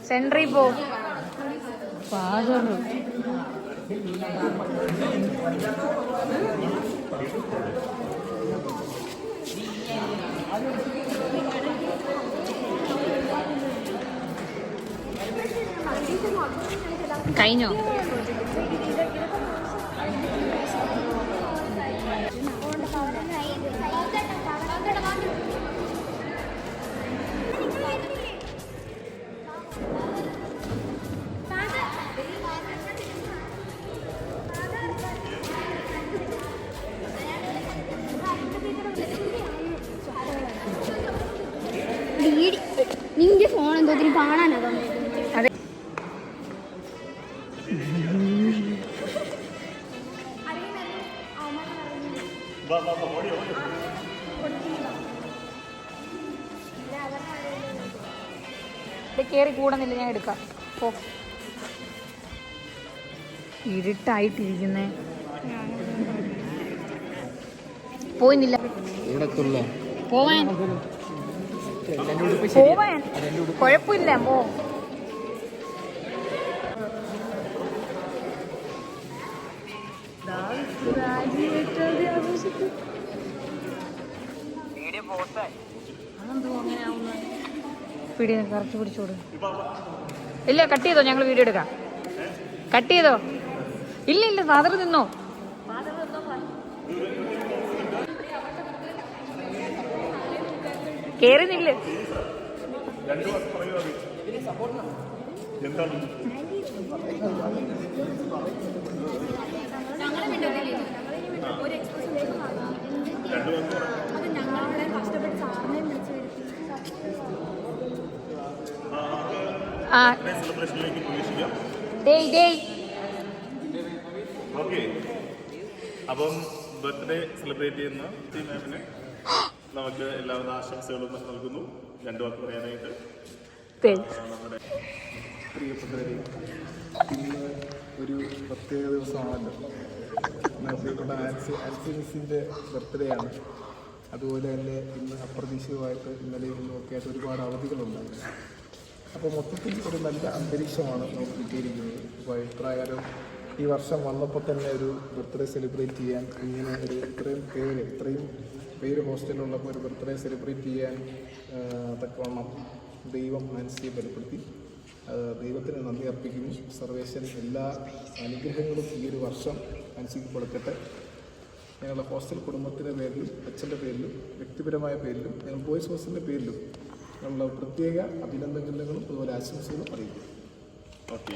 Sentry പോ പാചകം കഴിഞ്ഞോ? നിന്റെ ഫോൺ എന്തോ കാണാനോ? അതെ. കേറി കൂടുന്നില്ല, ഞാൻ എടുക്കാം. പോ. ഇരുട്ടായിട്ടിരിക്കുന്നേ. പോയിന്നില്ല. പോവാൻ കുഴപ്പമില്ല. പോ. കറച്ച് പിടിച്ചോട്. ഇല്ല, കട്ട് ചെയ്തോ, ഞങ്ങൾ വീഡിയോ എടുക്കാം. കട്ട് ചെയ്തോ? ഇല്ല ഇല്ല, ഫാദർ നിന്നോ. കേറുന്നില്ല. അപ്പം ബർത്ത്ഡേ സെലിബ്രേറ്റ് ചെയ്യുന്ന മാമിന് നമുക്ക് എല്ലാവിധ ആശംസകളും നൽകുന്നു. രണ്ടു വാക്ക് പറയാനായിട്ട്. നമ്മുടെ പ്രിയപ്പെട്ടവരെ, ഇന്ന് ഒരു പ്രത്യേക ദിവസമാണല്ലോ. പ്രിയപ്പെട്ട ആൻസി മിസ്സിൻ്റെ ബർത്ത്ഡേ ആണ്. അതുപോലെ തന്നെ ഇന്ന് അപ്രതീക്ഷിതമായിട്ട് ഇന്നലെയും ഇന്നുമൊക്കെ ആയിട്ട് ഒരുപാട് അവധികളുണ്ടായിരുന്നു. അപ്പോൾ മൊത്തത്തിൽ ഒരു നല്ല അന്തരീക്ഷമാണ് നമുക്ക് കിട്ടിയിരിക്കുന്നത്. അപ്പോൾ എത്രയായാലും ഈ വർഷം വന്നപ്പോൾ തന്നെ ഒരു ബർത്ത്ഡേ സെലിബ്രേറ്റ് ചെയ്യാൻ ഇങ്ങനെ ഇത്രയും പേര് ഹോസ്റ്റലിലുള്ളപ്പോൾ ഒരു ബർത്ത്ഡേ സെലിബ്രേറ്റ് ചെയ്യാൻ തക്കവണ്ണം ദൈവം ആൻസിയെ ബലപ്പെടുത്തി. ദൈവത്തിന് നന്ദി അർപ്പിക്കുന്നു. സർവേശ്വരൻ എല്ലാ അനുഗ്രഹങ്ങളും ഈ ഒരു വർഷം ആൻസിക്ക് കൊടുക്കട്ടെ. ഞങ്ങളുടെ ഹോസ്റ്റൽ കുടുംബത്തിൻ്റെ പേരിലും അച്ഛൻ്റെ പേരിലും വ്യക്തിപരമായ പേരിലും ഞങ്ങൾ ബോയ്സ് ഹോസ്റ്റലിൻ്റെ പേരിലും ഞങ്ങളുടെ പ്രത്യേക അഭിനന്ദനങ്ങളും അതുപോലെ ആശംസകളും അറിയിക്കും. ഓക്കെ.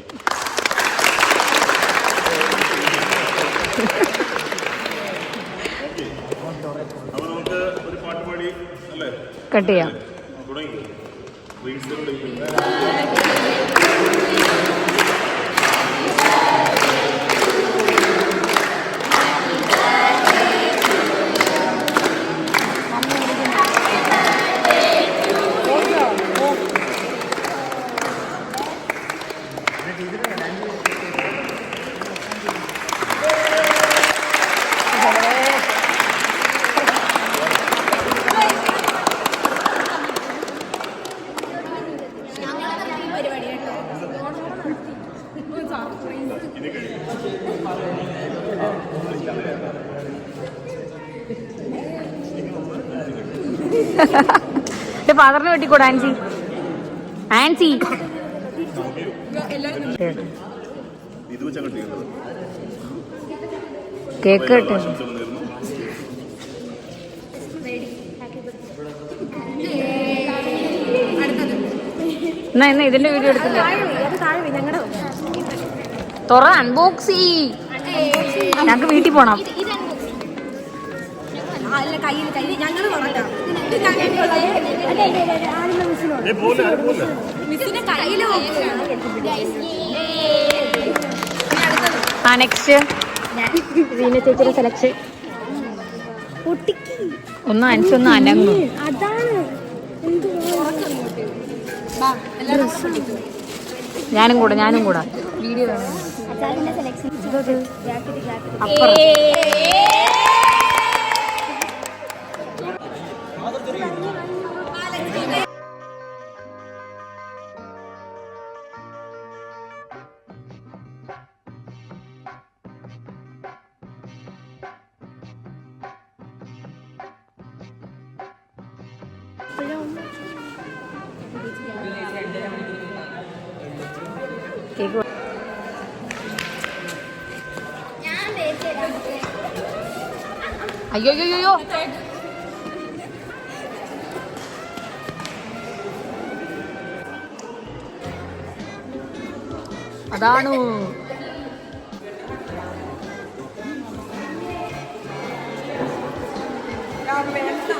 അപ്പോൾ നമുക്ക് ഒരു പാട്ട് പാടി അല്ലേ കട്ട് ചെയ്യാം. തുടങ്ങി. ഫാദറിനെ വെട്ടിക്കൂടാ ആൻസി. ആൻസി കേക്ക് കേട്ടോ. എന്നാ ഇതിന്റെ വീഡിയോ എടുത്തില്ല. തുറ അൺബോക്സ് ചെയ്യ്. ഞങ്ങക്ക് വീട്ടിൽ പോണം. നെക്സ്റ്റ് ചേച്ചിയുടെ സെലക്ഷൻ. ഒന്ന് അഞ്ചൊന്ന് അനങ്ങും. ഞാനും കൂടെ വീഡിയോ കേക്ക് ഞാൻ തേച്ചേരാം. അയ്യോ അയ്യോ അയ്യോ അതാണു Gambetta.